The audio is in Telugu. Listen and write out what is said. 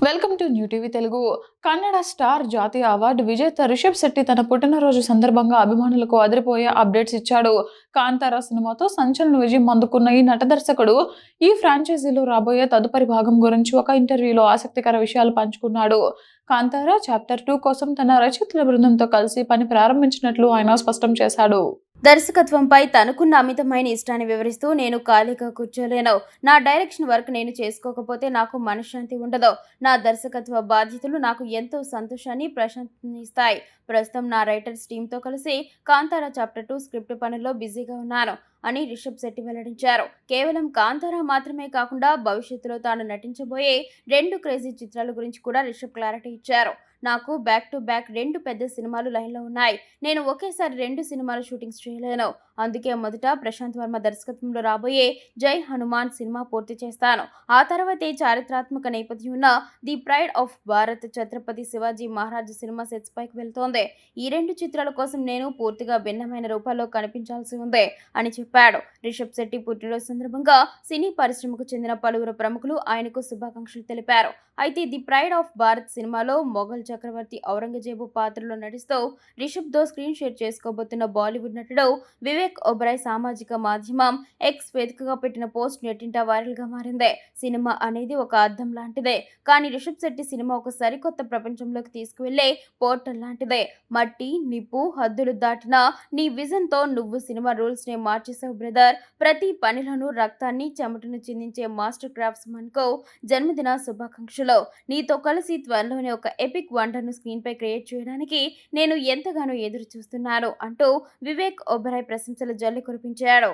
Welcome to new TV Telugu. Kannada star జాతీయ అవార్డు విజేత రిషబ్ శెట్టి తన పుట్టినరోజు సందర్భంగా అభిమానులకు అదిరిపోయే అప్డేట్స్ ఇచ్చాడు. కాంతార సినిమాతో సంచలన విజయం అందుకున్న ఈ నట దర్శకుడు ఈ ఫ్రాంచైజీలో రాబోయే తదుపరి భాగం గురించి ఒక ఇంటర్వ్యూలో ఆసక్తికర విషయాలు పంచుకున్నాడు. కాంతార చాప్టర్ 2 కోసం తన రచయితల బృందంతో కలిసి పని ప్రారంభించినట్లు ఆయన స్పష్టం చేశాడు. దర్శకత్వంపై తనకున్న అమితమైన ఇష్టాన్ని వివరిస్తూ, నేను ఖాళీగా కూర్చోలేను. నా డైరెక్షన్ వర్క్ నేను చేసుకోకపోతే నాకు మనశ్శాంతి ఉండదు. నా దర్శకత్వ బాధ్యతలు నాకు ఎంతో సంతోషాన్ని, ప్రశాంతనిస్తాయి. ప్రస్తుతం నా రైటర్స్ టీంతో కలిసి కాంతార చాప్టర్ 2 స్క్రిప్ట్ పనుల్లో బిజీగా ఉన్నాను అని రిషబ్ శెట్టి వెల్లడించారు. కేవలం కాంతార మాత్రమే కాకుండా భవిష్యత్తులో తాను నటించబోయే 2 క్రేజీ చిత్రాల గురించి కూడా రిషబ్ క్లారిటీ ఇచ్చారు. నాకు బ్యాక్ టు బ్యాక్ 2 పెద్ద సినిమాలు లైన్లో ఉన్నాయి. నేను ఒకేసారి 2 సినిమాల షూటింగ్స్ చేయలేను. అందుకే మొదట ప్రశాంత్ వర్మ దర్శకత్వంలో రాబోయే జై హనుమాన్ సినిమా పూర్తి చేస్తాను. ఆ తర్వాతే చారిత్రాత్మక నేపథ్యం ఉన్న the pride of Bharat Chhatrapati Shivaji Maharaj cinema sets పైకి వెళ్తోంది. ఈ 2 చిత్రాల కోసం నేను పూర్తిగా భిన్నమైన రూపాల్లో కనిపించాల్సి ఉంది అని చెప్పాడు. రిషబ్ శెట్టి పుట్టినరోజు సందర్భంగా సినీ పరిశ్రమకు చెందిన పలువురు ప్రముఖులు ఆయనకు శుభాకాంక్షలు తెలిపారు. అయితే ది ప్రైడ్ ఆఫ్ భారత్ సినిమాలో మొఘల్ చక్రవర్తి ఔరంగజేబు పాత్రలో నటిస్తూ రిషబ్తో స్క్రీన్ షేర్ చేసుకోబోతున్న బాలీవుడ్ నటుడు వివేక్ ఒబెరాయ్ సామాజిక మాధ్యమం ఎక్స్ వేదికగా పెట్టిన పోస్ట్ నెట్టింట వైరల్ గా మారింది. సినిమా అనేది ఒక అద్దం లాంటిదే, కానీ రిషబ్ శెట్టి సినిమా ఒక సరికొత్త ప్రపంచంలోకి తీసుకువెళ్లే పోర్టల్ లాంటిదే. మట్టి, నిప్పు, హద్దులు దాటిన నీ విజన్ తో నువ్వు సినిమా రూల్స్ నే మార్చేసావు బ్రదర్. ప్రతి పనిలోనూ రక్తాన్ని, చెమటను చిందించే మాస్టర్ క్రాఫ్ట్స్ మన్కు జన్మదిన శుభాకాంక్షలు. నీతో కలిసి త్వరలోనే ఒక ఎపిక్ వండర్ను స్క్రీన్ పై క్రియేట్ చేయడానికి నేను ఎంతగానో ఎదురు చూస్తున్నాను అంటూ వివేక్ ఒబెరాయ్ ప్రశంసల జల్లు కురిపించాడు.